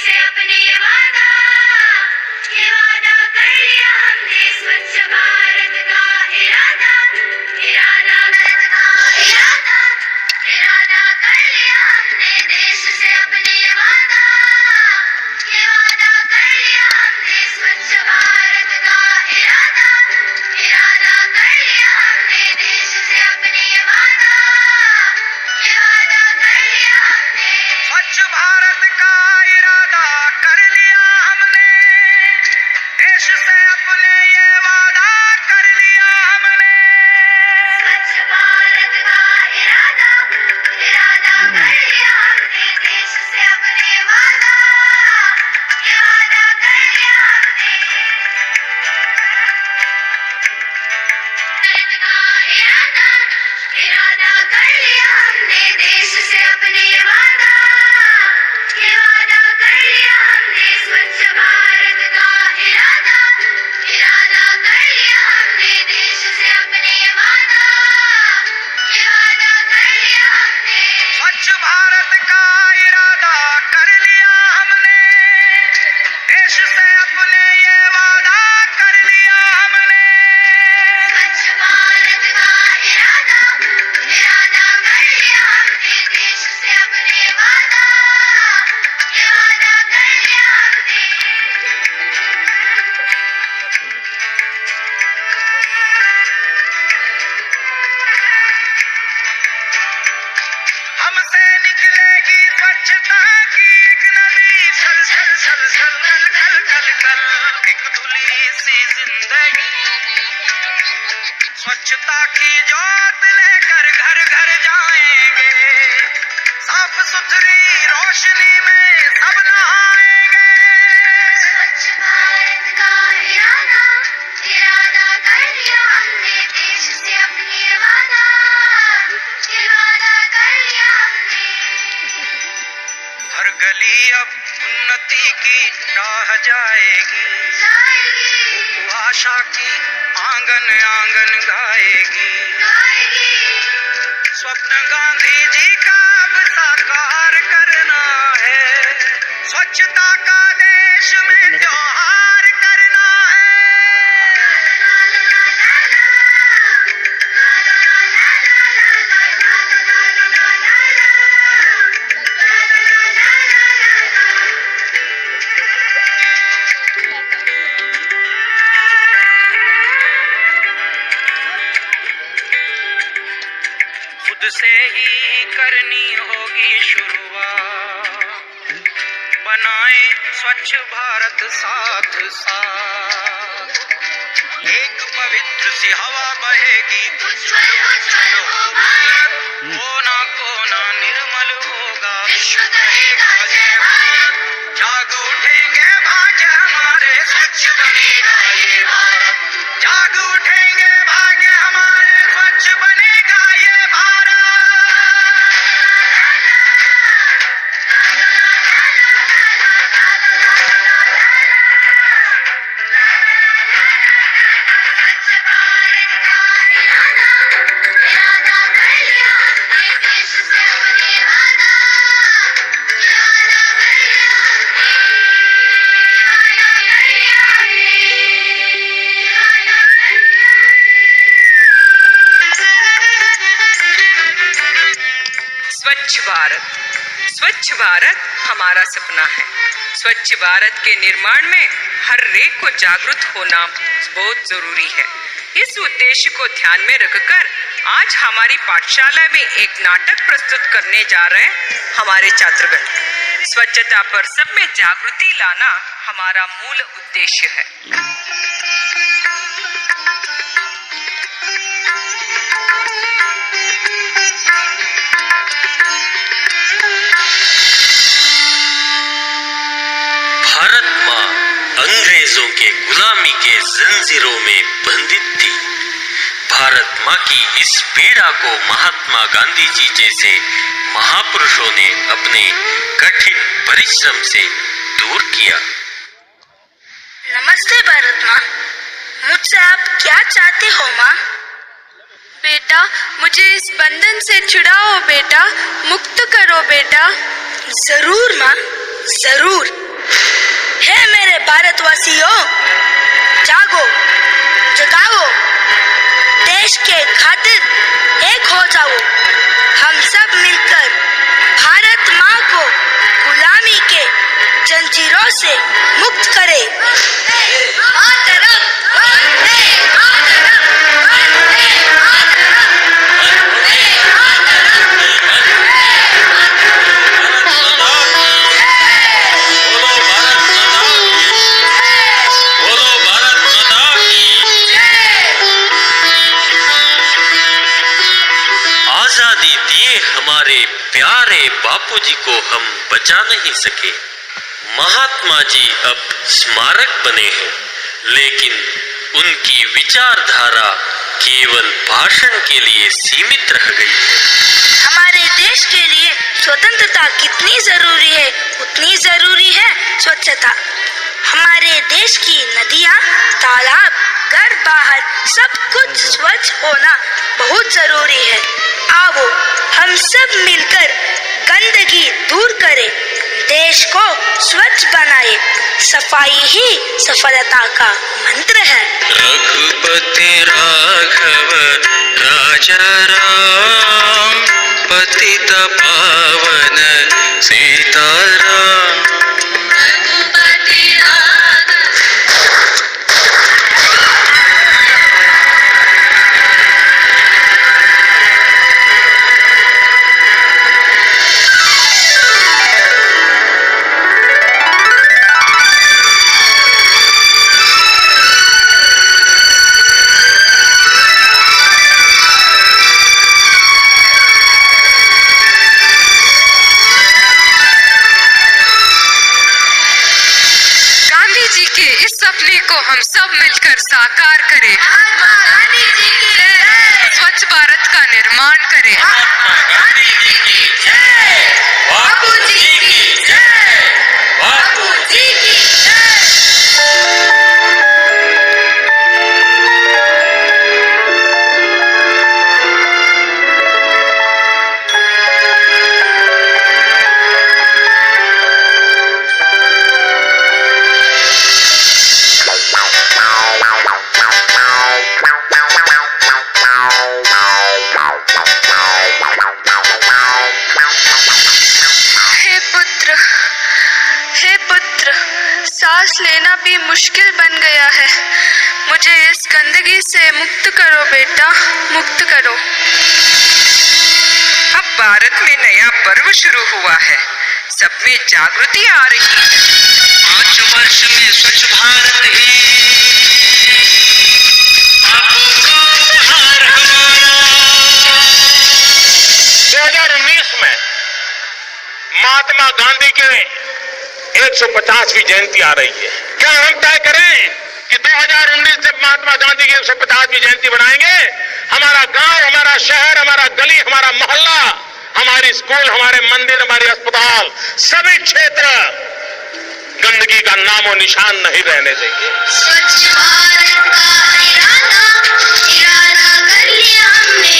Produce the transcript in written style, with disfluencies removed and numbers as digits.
से अपने ये वादा कर लिया हमने, स्वच्छ भारत का इरादा, इरादा भारत का इरादा, इरादा कर लिया हमने, देश से अपने ये वादा कर लिया हमने, स्वच्छ भारत का इरादा, इरादा कर लिया हमने, देश से अपने ये वादा कर लिया हमने। स्वच्छ भारत का इरादा कर लिया हमने, देश से अपने ये वादा कर लिया हमने। स्वच्छ भारत का इरादा, इरादा कर लिया हमने, देश से अपने वादा कर लिया हमने। इरादा, इरादा कर लिया हमने, देश से अपने वादा कर लिया हमने, स्वच्छ भारत का इरादा, इरादा कर लिया हमने, देश से अपने वादा कर लिया हमने। स्वच्छ भारत का इरादा कर लिया हमने, देश से अपने ये वादा कर लिया हमने। स्वच्छ भारत का इरादा, इरादा कर लिया हमने, देश से अपने वादा कर लिया हमने। हमसे निकलेगी स्वच्छता की एक नदी, छल छल छल छल कल कल कल कल, एक धुली सी जिंदगी। स्वच्छता की ज्योत लेकर घर घर जाएंगे, साफ सुथरी रोशनी में सब नहाएंगे। स्वच्छ भारत का इरादा, इरादा कर लिया हमने, देश से अपने वादा कर लिया हमने। हर गली अब उन्नति की राह जाएगी, आशा की आंगन आंगन गाएगी। स्वप्न गांधी जी का अब साकार करना है, स्वच्छता का देश में त्योहार करना है। खुद से ही करनी होगी शुरुआत, बनाए स्वच्छ भारत साथ साथ। एक पवित्र सी हवा बहेगी, उज्ज्वल उज्ज्वल हो भारत, कोना कोना निर्मल होगा, विश्व कहेगा जय भारत। जाग उठेंगे भाग्य हमारे, स्वच्छ बनेगा ये भारत। जाग उठेंगे भाग्य हमारे, स्वच्छ बनेगा ये भारत। स्वच्छ भारत का इरादा, इरादा कर लिया हमने, देश से अपने वादा कर लिया स्वच्छ भारत, स्वच्छ भारत हमारा सपना है। स्वच्छ भारत के निर्माण में हर एक को जागरूक होना बहुत जरूरी है। इस उद्देश्य को ध्यान में रखकर आज हमारी पाठशाला में एक नाटक प्रस्तुत करने जा रहे हैं हमारे छात्रगण। स्वच्छता पर सब में जागृति लाना हमारा मूल उद्देश्य है। भारत माँ अंग्रेजों के गुलामी के जंजीरों में बंधित थी। भारत माँ की इस पीड़ा को महात्मा गांधी जी जैसे महापुरुषों ने अपने कठिन परिश्रम से दूर किया। नमस्ते भारत माँ, मुझसे आप क्या चाहते हो माँ? बेटा, मुझे इस बंधन से छुड़ाओ बेटा, मुक्त करो बेटा। जरूर माँ, जरूर। हे मेरे भारतवासियों, जागो, जगाओ, देश के खातिर एक हो जाओ। हम सब मिलकर भारत माँ को गुलामी के जंजीरों से मुक्त करें। आजादी दिए हमारे प्यारे बापूजी को हम बचा नहीं सके। महात्मा जी अब स्मारक बने हैं, लेकिन उनकी विचारधारा केवल भाषण के लिए सीमित रह गई है। हमारे देश के लिए स्वतंत्रता कितनी जरूरी है, उतनी जरूरी है स्वच्छता। हमारे देश की नदियाँ, तालाब, घर बाहर सब कुछ स्वच्छ होना बहुत जरूरी है। आओ हम सब मिलकर गंदगी दूर करें, देश को स्वच्छ बनाए। सफाई ही सफलता का मंत्र है। रघुपति राघव राजा राम, पतित पावन सीताराम। हम सब मिलकर साकार करें। स्वच्छ भारत का निर्माण करें। सांस लेना भी मुश्किल बन गया है। मुझे इस गंदगी से मुक्त करो बेटा, मुक्त करो। अब भारत में नया पर्व शुरू हुआ है, सब में जागृति आ रही है। 5 वर्ष में स्वच्छ भारत ही बापू का उपहार हमारा। 2019 में महात्मा गांधी के 150वीं जयंती आ रही है। क्या हम तय करें कि 2019 से महात्मा गांधी की 150वीं जयंती बनाएंगे? हमारा गांव, हमारा शहर, हमारा गली, हमारा मोहल्ला, हमारी स्कूल, हमारे मंदिर, हमारे अस्पताल, सभी क्षेत्र गंदगी का नामो निशान नहीं रहने देंगे। स्वच्छ भारत का इरादा कर लिया हमने।